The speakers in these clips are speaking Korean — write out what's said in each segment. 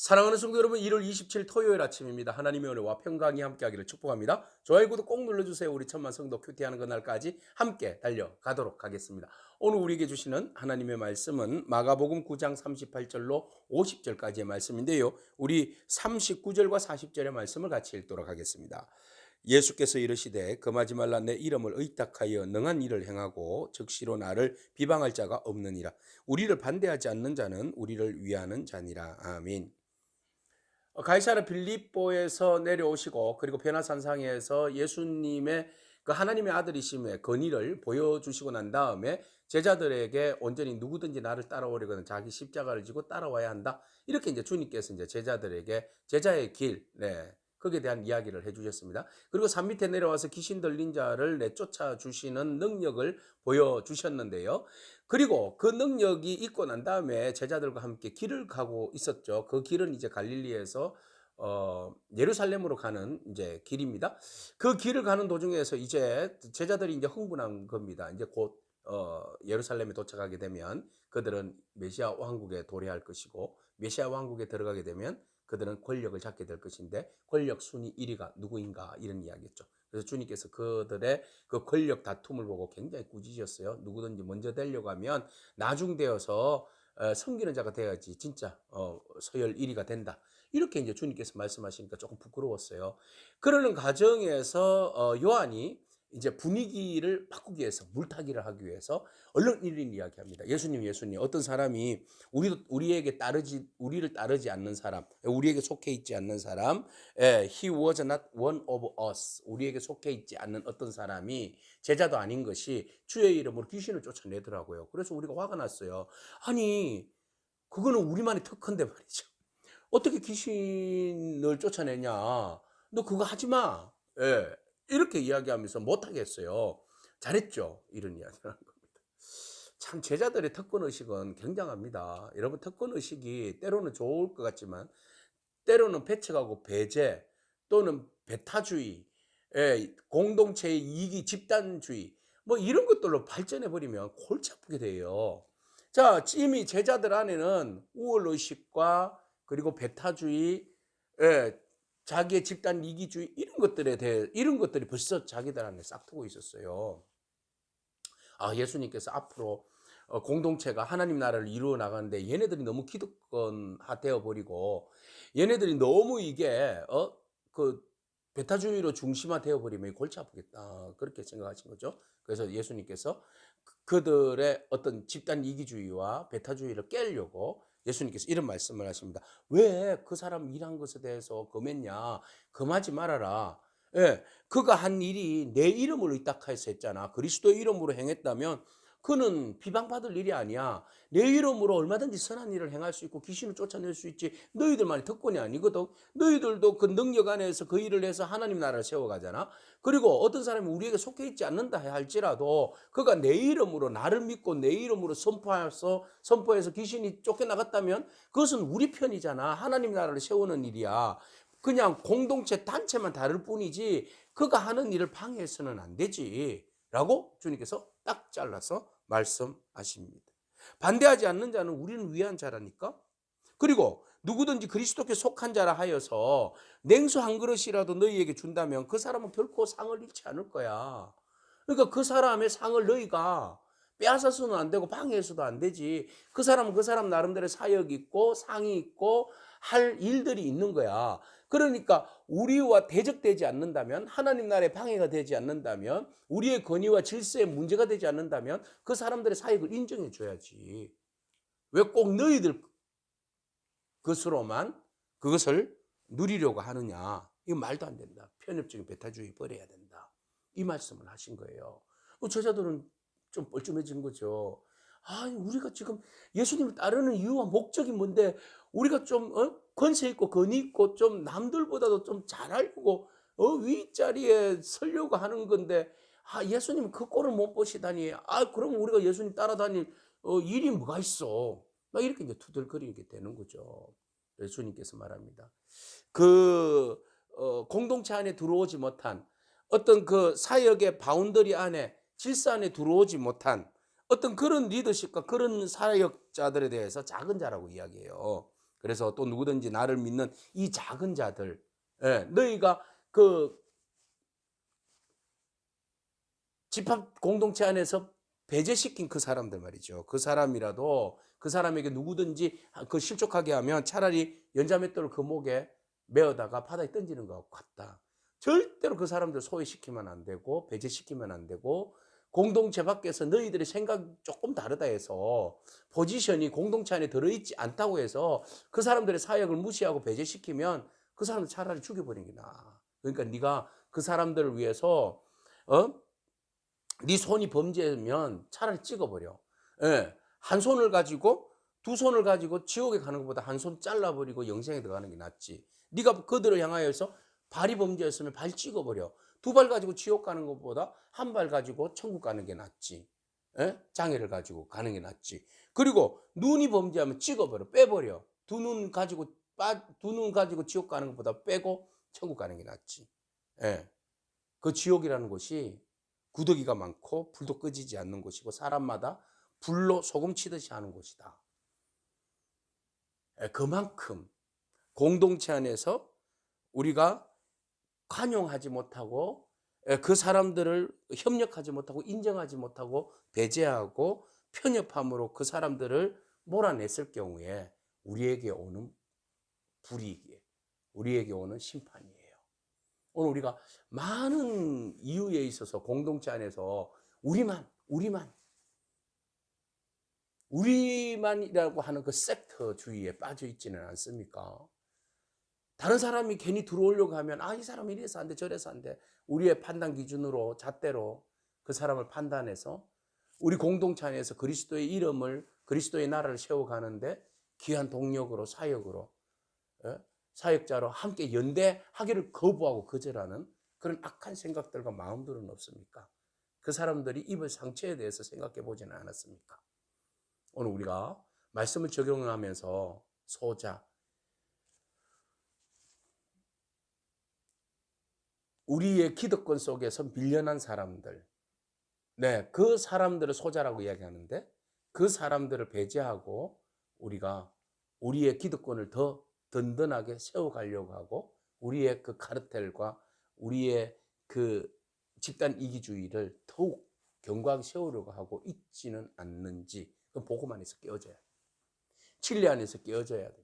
사랑하는 성도 여러분, 1월 27일 토요일 아침입니다. 하나님의 은혜와 평강이 함께하기를 축복합니다. 좋아요, 구독 꼭 눌러주세요. 우리 천만 성도 큐티하는 그날까지 함께 달려가도록 하겠습니다. 오늘 우리에게 주시는 하나님의 말씀은 마가복음 9장 38절로 50절까지의 말씀인데요. 우리 39절과 40절의 말씀을 같이 읽도록 하겠습니다. 예수께서 이르시되 금하지 말라. 내 이름을 의탁하여 능한 일을 행하고 즉시로 나를 비방할 자가 없느니라. 우리를 반대하지 않는 자는 우리를 위하는 자니라. 아멘. 가이사랴 빌립보에서 내려오시고 그리고 변화산상에서 예수님의 그 하나님의 아들이심의 권위를 보여주시고 난 다음에 제자들에게 온전히 누구든지 나를 따라오려거든 자기 십자가를 지고 따라와야 한다. 이렇게 이제 주님께서 이제 제자들에게 제자의 길, 거기에 대한 이야기를 해주셨습니다. 그리고 산 밑에 내려와서 귀신 들린 자를 내쫓아 주시는 능력을 보여주셨는데요. 그리고 그 능력이 있고 난 다음에 제자들과 함께 길을 가고 있었죠. 그 길은 이제 갈릴리에서 예루살렘으로 가는 이제 길입니다. 그 길을 가는 도중에서 이제 제자들이 이제 흥분한 겁니다. 이제 곧 예루살렘에 도착하게 되면 그들은 메시아 왕국에 도래할 것이고 메시아 왕국에 들어가게 되면 그들은 권력을 잡게 될 것인데 권력 순위 1위가 누구인가 이런 이야기였죠. 그래서 주님께서 그들의 그 권력 다툼을 보고 굉장히 꾸짖으셨어요. 누구든지 먼저 되려고 하면 나중되어서 섬기는 자가 되어야지 진짜 서열 1위가 된다. 이렇게 이제 주님께서 말씀하시니까 조금 부끄러웠어요. 그러는 과정에서 요한이 이제 분위기를 바꾸기 위해서 물타기를 하기 위해서 얼른 일인 이야기합니다. 예수님, 어떤 사람이 우리를 따르지 않는 사람, 우리에게 속해 있지 않는 사람, he was not one of us. 우리에게 속해 있지 않는 어떤 사람이 제자도 아닌 것이 주의 이름으로 귀신을 쫓아내더라고요. 그래서 우리가 화가 났어요. 아니, 그거는 우리만의 특허인데 말이죠. 어떻게 귀신을 쫓아내냐? 너 그거 하지 마. 이렇게 이야기하면서 못하겠어요. 잘했죠. 이런 이야기를 하는 겁니다. 참 제자들의 특권의식은 굉장합니다. 여러분, 특권의식이 때로는 좋을 것 같지만 때로는 배척하고 배제 또는 배타주의, 공동체의 이익이 집단주의 뭐 이런 것들로 발전해버리면 골치 아프게 돼요. 자, 이미 제자들 안에는 우월의식과 그리고 배타주의, 자기의 집단 이기주의 이런 것들이 벌써 자기들 안에 싹트고 있었어요. 예수님께서 앞으로 공동체가 하나님 나라를 이루어 나가는데 얘네들이 너무 기득권화되어 버리고 얘네들이 너무 이게 그 배타주의로 중심화되어 버리면 골치 아프겠다. 그렇게 생각하신 거죠. 그래서 예수님께서 그들의 어떤 집단 이기주의와 배타주의를 깨려고 예수님께서 이런 말씀을 하십니다. 왜 그 사람 일한 것에 대해서 금했냐? 금하지 말아라. 그가 한 일이 내 이름을 의탁해서 했잖아. 그리스도의 이름으로 행했다면 그는 비방받을 일이 아니야. 내 이름으로 얼마든지 선한 일을 행할 수 있고 귀신을 쫓아낼 수 있지. 너희들만의 특권이 아니거든. 너희들도 그 능력 안에서 그 일을 해서 하나님 나라를 세워가잖아. 그리고 어떤 사람이 우리에게 속해 있지 않는다 할지라도 그가 내 이름으로 나를 믿고 내 이름으로 선포해서 귀신이 쫓겨나갔다면 그것은 우리 편이잖아. 하나님 나라를 세우는 일이야. 그냥 공동체 단체만 다를 뿐이지 그가 하는 일을 방해해서는 안 되지 라고 주님께서 딱 잘라서 말씀하십니다. 반대하지 않는 자는 우리는 위한 자라니까. 그리고 누구든지 그리스도께 속한 자라 하여서 냉수 한 그릇이라도 너희에게 준다면 그 사람은 결코 상을 잃지 않을 거야. 그러니까 그 사람의 상을 너희가 빼앗아서는 안 되고 방해해서도 안 되지. 그 사람은 그 사람 나름대로의 사역이 있고 상이 있고 할 일들이 있는 거야. 그러니까 우리와 대적되지 않는다면, 하나님 나라에 방해가 되지 않는다면, 우리의 권위와 질서에 문제가 되지 않는다면 그 사람들의 사역을 인정해 줘야지. 왜 꼭 너희들 것으로만 그것을 누리려고 하느냐. 이거 말도 안 된다. 편협적인 배타주의 버려야 된다. 이 말씀을 하신 거예요. 제자들은 좀 뻘쭘해진 거죠. 우리가 지금 예수님을 따르는 이유와 목적이 뭔데 우리가 좀 권세 있고 권위 있고 좀 남들보다도 좀 잘 알고 윗자리에 서려고 하는 건데 예수님 그 꼴을 못 보시다니. 그럼 우리가 예수님 따라다닐 일이 뭐가 있어. 막 이렇게 이제 투덜거리게 되는 거죠. 예수님께서 말합니다. 그 공동체 안에 들어오지 못한 어떤 그 사역의 바운더리 안에 질서 안에 들어오지 못한 어떤 그런 리더십과 그런 사역자들에 대해서 작은 자라고 이야기해요. 그래서 또 누구든지 나를 믿는 이 작은 자들, 예, 너희가 그 집합 공동체 안에서 배제시킨 그 사람들 말이죠. 그 사람이라도 그 사람에게 누구든지 그 실족하게 하면 차라리 연자맷돌을 그 목에 메어다가 바다에 던지는 것 같다. 절대로 그 사람들 소외시키면 안 되고 배제시키면 안 되고, 공동체 밖에서 너희들의 생각 조금 다르다 해서 포지션이 공동체 안에 들어있지 않다고 해서 그 사람들의 사역을 무시하고 배제시키면 그 사람들 차라리 죽여버리는 게 나아. 그러니까 네가 그 사람들을 위해서 네 손이 범죄면 차라리 찍어버려. 예. 한 손을 가지고 두 손을 가지고 지옥에 가는 것보다 한 손 잘라버리고 영생에 들어가는 게 낫지. 네가 그들을 향하여서 발이 범죄였으면 발 찍어버려. 두 발 가지고 지옥 가는 것보다 한 발 가지고 천국 가는 게 낫지. 예? 장애를 가지고 가는 게 낫지. 그리고 눈이 범죄하면 찍어버려. 빼버려. 두 눈 가지고 지옥 가는 것보다 빼고 천국 가는 게 낫지. 예. 그 지옥이라는 곳이 구더기가 많고 불도 꺼지지 않는 곳이고 사람마다 불로 소금 치듯이 하는 곳이다. 그만큼 공동체 안에서 우리가 관용하지 못하고 그 사람들을 협력하지 못하고 인정하지 못하고 배제하고 편협함으로 그 사람들을 몰아냈을 경우에 우리에게 오는 불이익이에요. 우리에게 오는 심판이에요. 오늘 우리가 많은 이유에 있어서 공동체 안에서 우리만이라고 하는 그 섹터주의에 빠져 있지는 않습니까? 다른 사람이 괜히 들어오려고 하면 이 사람이 이래서 안 돼, 저래서 안 돼. 우리의 판단 기준으로 잣대로 그 사람을 판단해서 우리 공동체 안에서 그리스도의 이름을, 그리스도의 나라를 세워가는데 귀한 동력으로, 사역으로, 사역자로 함께 연대하기를 거부하고 거절하는 그런 악한 생각들과 마음들은 없습니까? 그 사람들이 입을 상처에 대해서 생각해 보지는 않았습니까? 오늘 우리가 말씀을 적용하면서 소자, 우리의 기득권 속에서 밀려난 사람들, 네, 그 사람들을 소자라고 이야기하는데 그 사람들을 배제하고 우리가 우리의 기득권을 더 든든하게 세워가려고 하고 우리의 그 카르텔과 우리의 그 집단 이기주의를 더욱 견고하게 세우려고 하고 있지는 않는지, 그건 보고만 안에서 깨어져야 돼. 진리 안에서 깨어져야 돼.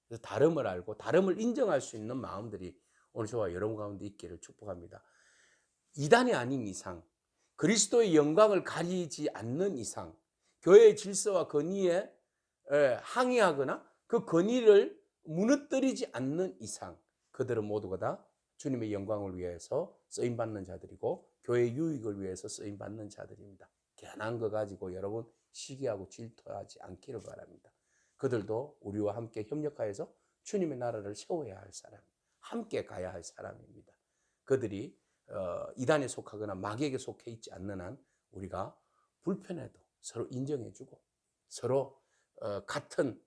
그래서 다름을 알고 다름을 인정할 수 있는 마음들이 오늘 저와 여러분 가운데 있기를 축복합니다. 이단이 아닌 이상, 그리스도의 영광을 가리지 않는 이상, 교회의 질서와 권위에 항의하거나 그 권위를 무너뜨리지 않는 이상 그들은 모두가 다 주님의 영광을 위해서 쓰임받는 자들이고 교회의 유익을 위해서 쓰임받는 자들입니다. 괜한 거 가지고 여러분 시기하고 질투하지 않기를 바랍니다. 그들도 우리와 함께 협력하여서 주님의 나라를 세워야 할 사람, 함께 가야 할 사람입니다. 그들이 이단에 속하거나 마귀에게 속해 있지 않는 한 우리가 불편해도 서로 인정해주고 서로 같은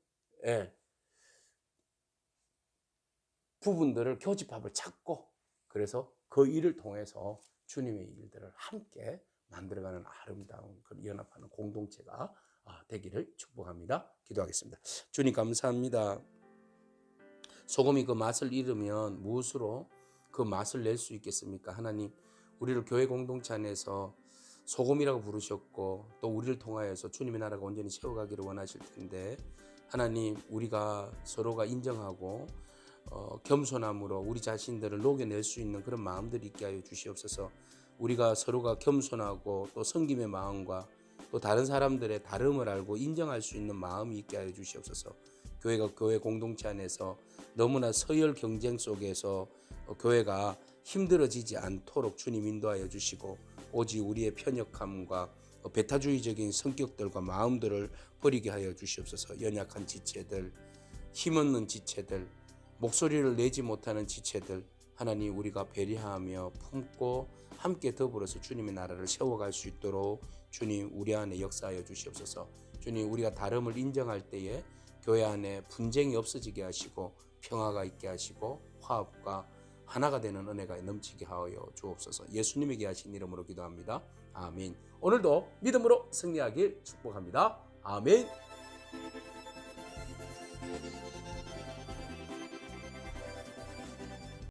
부분들을 교집합을 찾고 그래서 그 일을 통해서 주님의 일들을 함께 만들어가는 아름다운 그 연합하는 공동체가 되기를 축복합니다. 기도하겠습니다. 주님 감사합니다. 소금이 그 맛을 잃으면 무엇으로 그 맛을 낼 수 있겠습니까? 하나님, 우리를 교회 공동체 안에서 소금이라고 부르셨고 또 우리를 통하여서 주님의 나라가 온전히 세워가기를 원하실 텐데 하나님, 우리가 서로가 인정하고 겸손함으로 우리 자신들을 녹여낼 수 있는 그런 마음들이 있게 하여 주시옵소서. 우리가 서로가 겸손하고 또 섬김의 마음과 또 다른 사람들의 다름을 알고 인정할 수 있는 마음이 있게 하여 주시옵소서. 교회가 교회 공동체 안에서 너무나 서열 경쟁 속에서 교회가 힘들어지지 않도록 주님 인도하여 주시고 오직 우리의 편협함과 배타주의적인 성격들과 마음들을 버리게 하여 주시옵소서. 연약한 지체들, 힘없는 지체들, 목소리를 내지 못하는 지체들 하나님 우리가 배려하며 품고 함께 더불어서 주님의 나라를 세워갈 수 있도록 주님 우리 안에 역사하여 주시옵소서. 주님 우리가 다름을 인정할 때에 교회 안에 분쟁이 없어지게 하시고 평화가 있게 하시고 화합과 하나가 되는 은혜가 넘치게 하여 주옵소서. 예수님에게 하신 이름으로 기도합니다. 아멘. 오늘도 믿음으로 승리하길 축복합니다. 아멘.